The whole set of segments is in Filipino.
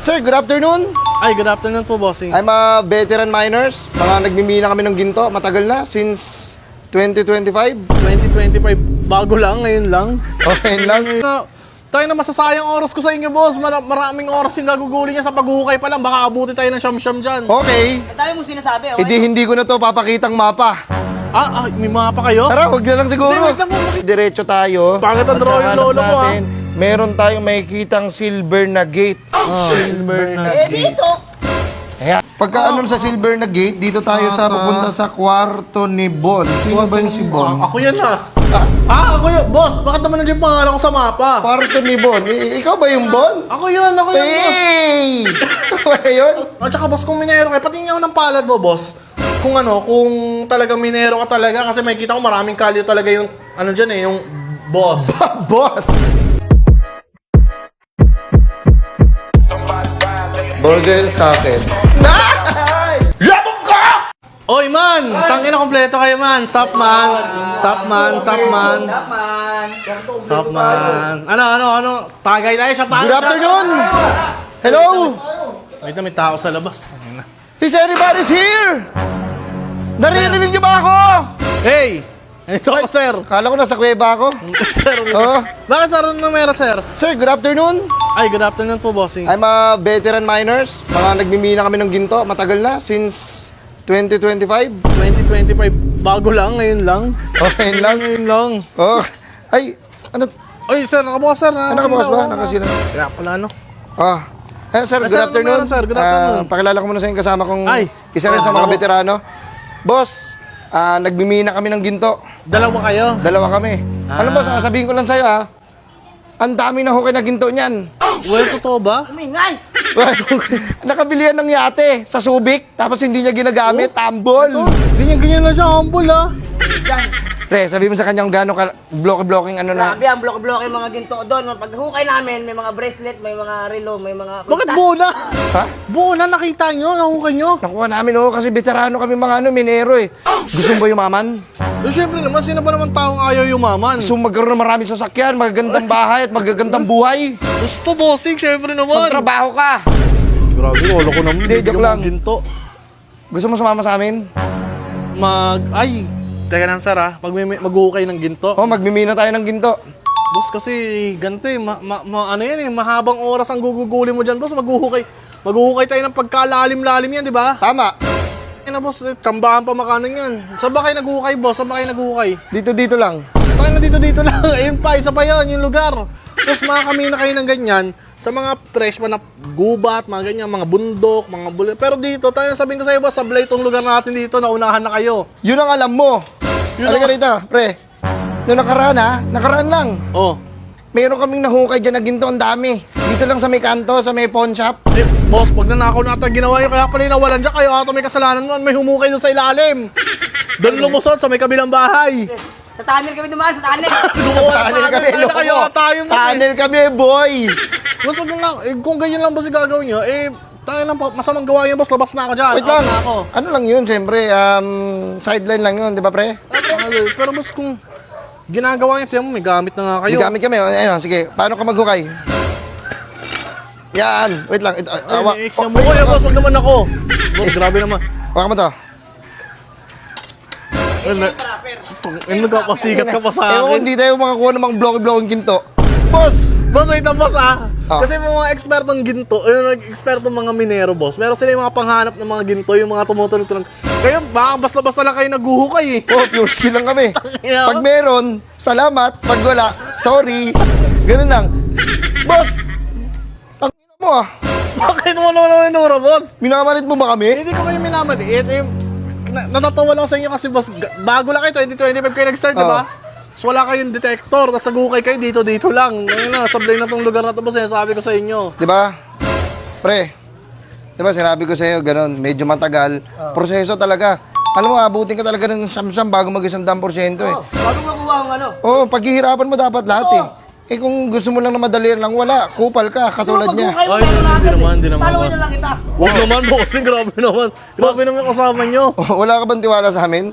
Sir, good afternoon. Ay, good afternoon po, bossing. I'm a veteran miners. Mga nagmimina kami ng ginto. Matagal na, since 2025. 2025, bago lang, ngayon lang. Okay lang. Tayo na masasayang oras ko sa inyo, boss. Maraming oras yung gaguguli niya sa paghuhukay pa lang. Baka abuti tayo ng siyam-siyam dyan. Okay. Ang dami mong sinasabi, okay? Hindi ko na to papakitang mapa. May mga pa kayo? Tara, wag na lang siguro. Hindi, wag lang po. Diretso tayo. Pangit ang draw yung Pagkahanap lolo mo, natin, meron tayong makikitang silver na gate. Silver na. Dito! Ayan. Pagka ano sa silver na gate, dito tayo sa pupunta sa kwarto ni Bon. Sino ba yung si Bon? Ako yan ako yun. Boss, bakit naman nandiyan pangalan ko sa mapa? Kwarto ni Bon. Ikaw ba yung Bon? Ako yun, boss. Hey! Ikaw ba yun? At saka, boss, kung minero ka, patingin ako ng palad mo, boss. Kung talagang minero ka talaga, kasi makikita ko maraming kalyo talaga yung, dyan yung boss. Boss! Burger sa akin. Labog ka! Oy, man! Tangina, kompleto kayo, man. Sup, man. Sup, man. Sup, man. Sup, man. Ano? Tagay tayo sa pangit. Good afternoon! Hello! Wait na, may tao sa labas. Is anybody's here? Naririnig niyo ba ako? Hey! Ito ako, sir. Kala ko nasa kuweba ako. Sir, Oo. bakit sir? Ano meron, sir? Sir, good afternoon. Ay, good afternoon po, bossing. I'm a veteran miners. Mga nagmimina kami ng ginto. Matagal na, since 2025. 2025, bago lang, ngayon lang. Okay lang. Ngayon lang. Oh. Ay, ano? Ay, sir, nakabukas, sir. Nakabukas ba? Nakasira. Kaya pala, Ah. Sir, good sir, ano afternoon. meron, sir? Good afternoon. Pakilala ko muna sa inyo kasama kong Ay. isa rin sa mga veterano. Boss, nagmimina kami ng ginto. Dalawa kayo? Dalawa kami. Alam mo, sasabihin ko lang sa'yo ang dami na hukay na ginto niyan. Well, totoo ba? Umingay! Nakabili yan ng yate sa Subic, tapos hindi niya ginagamit, tambol. Ganyan-ganyan na siya, humble Pre, sabi mo sa kanya kung gaano ka blocking na. Grabe ang block-block yung mga ginto doon. Pag hukay namin, may mga bracelet, may mga relo, may mga... Bakit buo na? Ha? Buo na, nakita nyo, nahukay nyo. Nakuha namin kasi veterano kami mga minero eh. Gusto mo ba yumaman? Eh, syempre naman, sino ba naman taong ayaw yumaman? Gusto mo magkaroon ng maraming sasakyan, magagandang bahay at magagandang buhay. Gusto, bossing, syempre naman. Magtrabaho ka. Grabe, wala ko naman. Hindi, joke lang. Ginto. Gusto mo sumama sa amin? Teka lang, sir, pag mag-hukay ng ginto. Magmimina tayo ng ginto. Boss, kasi ganito mahabang oras ang guguguli mo dyan, boss. Mag-hukay tayo ng pagkalalim-lalim yan, di ba? Tama. Boss, tsambahan pa makanan yan. Saan ba kayo nag-hukay, boss? Saan ba kayo nag-hukay? Dito lang. Tayo na dito lang. Ayun pa, isa pa yan, yung lugar. Tapos makakamina kayo ng ganyan sa mga fresh pa na gubat, mga ganyan, mga bundok, mga bulay. Pero dito, tayo sabihin ko sa iyo, boss, sablay itong lugar natin dito, naunahan na kayo. Yun ang alam mo. Halika rito, pre. Noong nakaraan lang. Oh. Meron kaming nahukay dyan na ginto, ang dami. Dito lang sa may kanto, sa may pawn shop. Boss, pag nanakaw natin ginawa nyo, kaya pala nawalan dyan kayo, ato may kasalanan nun, may humukay doon sa ilalim. Doon lumusot sa may kabilang bahay. Sa tunnel kami dumaan, sa tunnel! Tunnel kami, loko. Tunnel kami, boy. Boss, wag lang, kung ganyan lang boss yung gagawin nyo, tayo lang po, masamang gawa yun, boss, labas na ako dyan. Wait lang. Na ako. Ano lang yun, siyempre, sideline lang yun, di ba, pre? Pero boss, kung ginagawa nyo, tiyan mo, may gamit na nga kayo. May gamit kami. Ayun, sige. Paano ka maghukay? Yan. Wait lang. I-exam mo ko, boss, wag naman ako. Boss, grabe naman. Waka mo to. Nagkapasikat ka pa sa akin. Hindi tayo makakuha ng mga blocky-blocking ginto. Boss! Boss, wait lang, boss, Kasi mga ekspertong ginto, ekspertong mga minero, boss, meron sila yung mga panghanap ng mga ginto, yung mga tumutulong-tulong. Kayo, baka basta-basta lang kayo naghuhukay Pure skill lang kami. Pag meron, salamat. Pag wala, sorry. Ganun lang. Boss! Ang ina mo Bakit mo naman inura, boss? Minamalit mo ba kami? Hindi ko kayo minamaliit. Natatawa lang sa inyo kasi, boss, bago lang kayo, 2025 kayo nag-start, di ba? So wala kayong detector, tapos nagukay kayo dito lang. Ngayon na, sablay na tong lugar na to, boss, sabi ko sa inyo. Di ba? Pre, di ba sinabi ko sa iyo, ganun, medyo matagal. Proseso talaga. Alam mo, abutin ka talaga ng siyam-siyam bago mag-100% eh. Bago makuha ang ano. Paghihirapan mo dapat lahat eh. Kung gusto mo lang na madali lang, wala. Kupal ka, katulad niya. Pag hukay mo, Ay, meron na agad hindi naman. Followin na lang kita. Huwag naman, bossing, grabe naman. Grabe naman yung kasama nyo. Wala ka bang tiwala sa amin?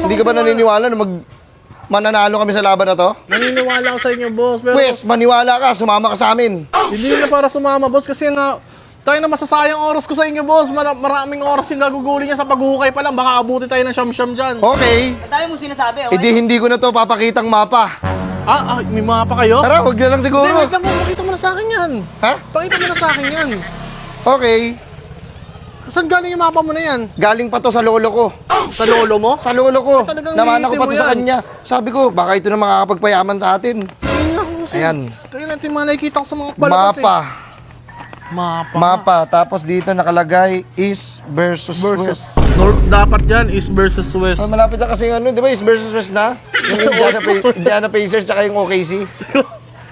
Hindi ka ba naniniwala na mananalo kami sa laban na to? Naniniwala ako sa inyo, boss. Pero Maniwala ka, sumama ka sa amin. hindi na para sumama, boss, kasi nga, Tayo na masasayang oras ko sa inyo, boss. Maraming oras yung gaguguli niya sa paghukay pa lang. Baka abuti tayo ng siyam-siyam dyan. Okay. Ang dami mong sinasabi, okay? Hindi ko na to papakitang mapa. May mapa kayo? Tara, wag na lang Hindi, siguro. wait lang po. Pakita mo na sa akin yan. Ha? Pakita mo na sa akin yan. Okay. Saan galing yung mapa mo na yan? Galing pa to sa lolo ko. Sa lolo mo? Sa lolo ko. Talagang Namana ko nilitin pa mo to sa yan. kanya. Sabi ko, baka ito na makakapagpayaman sa atin. Ayan. Ito yun natin mga nakikita ko sa mga palabas Mapa. Mapa. Mapa. Tapos dito nakalagay East versus West. Dapat yan, East versus West. Malapit na kasi ano, di ba East versus West na? Yung Indiana Pacers tsaka yung OKC.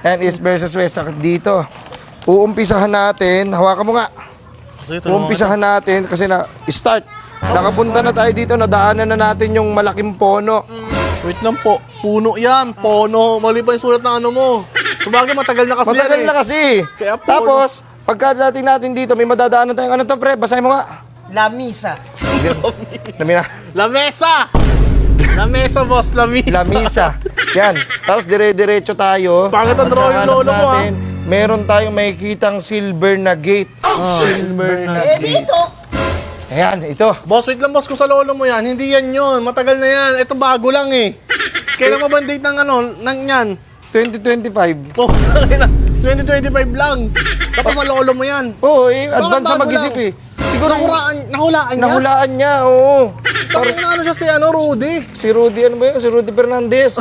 And East versus West. Saka dito. Uumpisahan natin. Hawakan mo nga. Uumpisahan natin kasi start. Nakapunta na tayo dito. Nadaanan na natin yung malaking pono. Wait lang po. Puno yan. Pono. Mali pa yung sulat ng ano mo. Sabagay, matagal na kasi Matagal yan na kasi. Kaya pono. Tapos, pagkadating natin dito, may madadaanan tayong ano to, pre? Basahin mo nga. La Misa. Namina. La Mesa! La Mesa, boss. La Mesa. Lamisa. Yan. Tapos dire-diretso tayo. Pangit ang draw yung Pagkahanap lolo mo, natin, meron tayong makikitang silver na gate. Silver na. Dito. Ayan, ito. Boss, wait lang, boss. Kung sa lolo mo yan, hindi yan yun. Matagal na yan. Ito bago lang eh. Kailan mo ba date ng ano, ng yan? 2025. Oh, 2025 lang. Tapos sa lolo mo yan. Oo, advance sa bago mag-isip lang? eh. Siguro Nahulaan niya? nahulaan niya, oo. Parang ano siya si Rudy. Si Rudy, ano ba yun? Si Rudy Fernandez.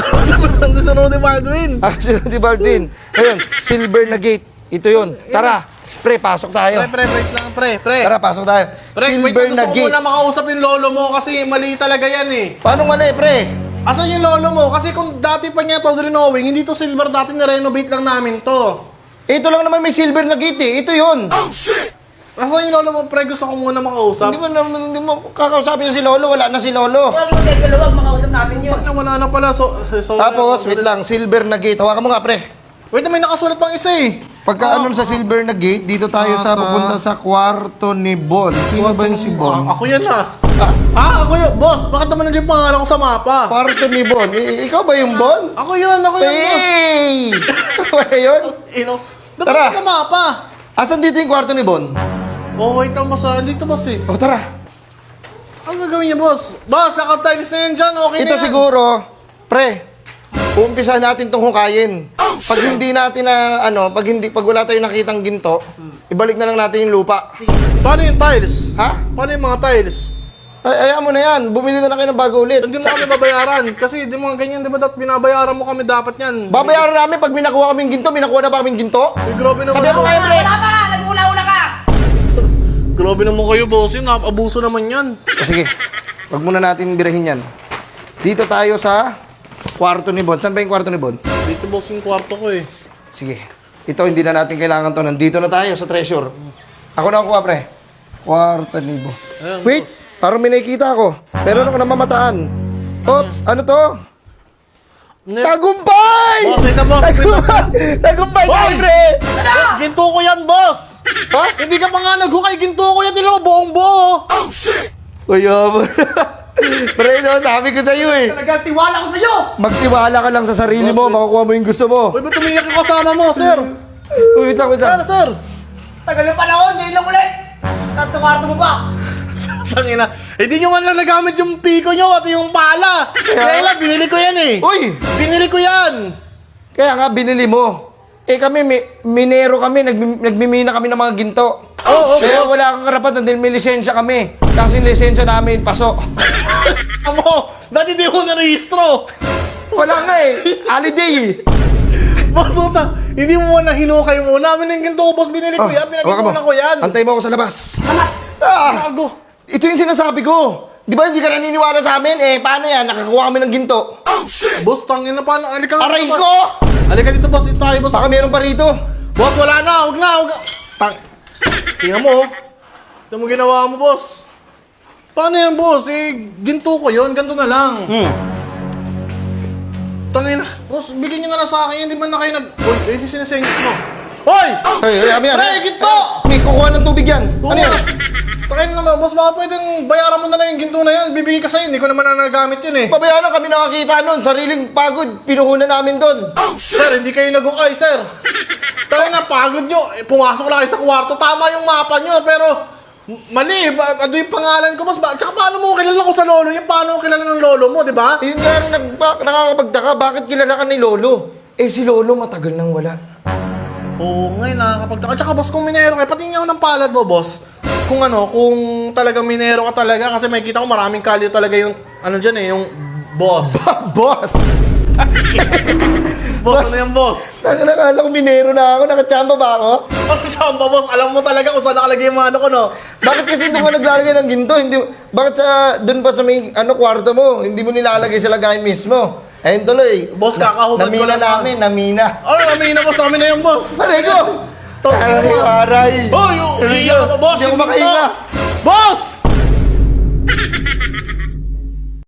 Nandun si Rudy Baldwin. Si Rudy Baldwin. Ayun, silver na gate. Ito yun. Tara, pre, pasok tayo. Pre, wait lang, pre. Tara, pasok tayo. Pre, wait Silver lang, na gusto ko gate. muna makausap yung lolo mo kasi mali talaga yan eh. Paano mali, pre? Asan yung lolo mo? Kasi kung dati pa niya to renowing, hindi to silver dati na-renovate lang namin to. Ito lang naman may silver na gate eh. Ito yun. Asan yung lolo mo? Pre, gusto ko muna makausap. Hindi mo kakausapin si Lolo. Wala na si Lolo. Huwag mo kayo kalawag, makausap natin yun. Pag nawala na pala, Tapos, wait lang. Silver na gate. Hawakan mo nga, pre. Wait, may nakasulat pang isa eh. Pagka ano sa silver na gate, dito tayo sa pupunta sa kwarto ni Bon. Sino ba yung si Bon? Ako yan ah. Ako yun. Boss, bakit naman nandiyan yung pangalan ko sa mapa? Kwarto ni Bon. Ikaw ba yung Bon? Ako yun, boss. Hey! Ano yun? Ba't Tara. ako sa mapa? Asan dito yung kwarto ni Bon? Oh, wait lang, boss. Dito, boss eh. O, tara. Ang gagawin niya, boss? Boss, nakatiles na yan dyan. Okay na Ito yan. siguro, pre, uumpisahan natin itong hukayin. Pag hindi natin na, pag wala tayong nakitang ginto, ibalik na lang natin yung lupa. Paano yung tiles? Ha? Paano yung mga tiles? Ay, ayaw mo na yan. Bumili na lang kayo ng bago ulit. Hindi mo kami babayaran. Kasi di mga ganyan, di ba binabayaran mo kami dapat yan? Babayaran namin pag minakuha kaming ginto. Minakuha na ba kaming ginto? Ay, grabe naman. Sabi mo kayo, pre. Wala pa ka, nag-ula-ula ka. Grabe naman kayo, boss. Yun, abuso naman yan. O, sige. Wag muna natin birahin yan. Dito tayo sa kwarto ni Bon. Saan ba yung kwarto ni Bon? Dito, boss, yung kwarto ko eh. Sige. Ito, hindi na natin kailangan to. Nandito na tayo sa treasure. Ako na kuha, pre. Kwarto ni Bon. Ayan, Wait! Parang may nakikita ako. Pero ano ko namamataan? Oops! Ano to? Tagumpay! Boss, ito, boss. Tagumpay! Tagumpay tayo, Hoy! pre! Boss, ginto ko yan, boss! Ha? Hindi ka pa nga naghukay, ginto ko yan. Nila mo, buong buo. Kuya mo. Pre, no, sabi ko sa'yo eh. Talagang tiwala ko sa'yo. Magtiwala ka lang sa sarili mo, makukuha mo yung gusto mo. Uy, ba't tumiyak yung kasama mo, sir? Wait lang, wait lang. Sir. Tagal ng panahon, ngayon lang ulit. At sa kwarto mo ba? Tangina. Hindi nyo man lang nagamit yung piko nyo at yung pala. Kaya lang, binili ko yan eh. Uy! Binili ko yan. Kaya nga, binili mo. Eh kami, minero kami, nagmimina kami ng mga ginto. Oo, Kaya boss. wala kang karapatan dahil may lisensya kami. Kasi yung lisensya namin, pasok. Amo, dati di mo narehistro. Wala nga eh. Holiday eh. Boss, uta, hindi mo na hinukay mo. Namin yung ginto ko, boss, binili ko yan. hawakan Pinagkinunan ko yan. Antay mo ako sa labas. Ah, Gago. ito yung sinasabi ko. Di ba hindi ka naniniwala sa amin? Eh, paano yan? Nakakuha kami ng ginto. Boss, tangin na paano? Halika nga Aray dito, boss. ko! Halika dito, boss. Ito tayo, boss. Baka meron pa rito. Boss, wala na. Huwag na. Tingnan mo, oh. Ito mo ginawa mo, boss. Paano yan, boss? Eh, ginto ko yun. Ganto na lang. Tangin na. Boss, bigyan nyo na lang sa akin. Hindi man na kayo nag... Uy, eh, sinasengit mo. Hoy! Ay, abi, abi. Pre, ginto! May kukuha ng tubig yan. Ano yan? Tangin na naman, boss. Baka pwedeng bayaran mo na lang yung ginto na yan. Bibigay ka sa'yo. Hindi ko naman na nagamit yun eh. Pabayaran kami nakakita nun. Sariling pagod. Pinuhunan namin doon. Sir, hindi kayo nag-ukay, sir. Kaya nga, pagod nyo. Pumasok lang kayo sa kwarto. Tama yung mapa nyo, pero mali. Ano yung pangalan ko, boss? Tsaka paano mo kilala ko sa lolo? Yung paano ko kilala ng lolo mo, di ba? Yun nga, nakakapagtaka, bakit kilala ka ni Lolo? Eh, si Lolo matagal nang wala. Oo, ngayon nakakapagtaka. Tsaka boss, kung minero kayo, patingin ako ng palad mo, boss. Kung talagang minero ka talaga, kasi makikita ko maraming kalyo talaga yung, dyan yung boss. Boss! Boss, ano yung boss? Nakakala ko minero na ako, nakachamba ba ako? Ang chamba, boss, alam mo talaga kung saan nakalagay yung ano ko, no? Bakit kasi doon ka naglalagay ng ginto? Hindi, bakit doon pa sa may kwarto mo, hindi mo nilalagay sa lagayan mismo? Ayun tuloy. Boss, kakahubad ko namina lang. namin, namina. Ano, namina boss, amin na yung boss. Aray ko! Aray, aray. Hoy, iiyak ka pa, boss. Hindi ako makahinga. Boss!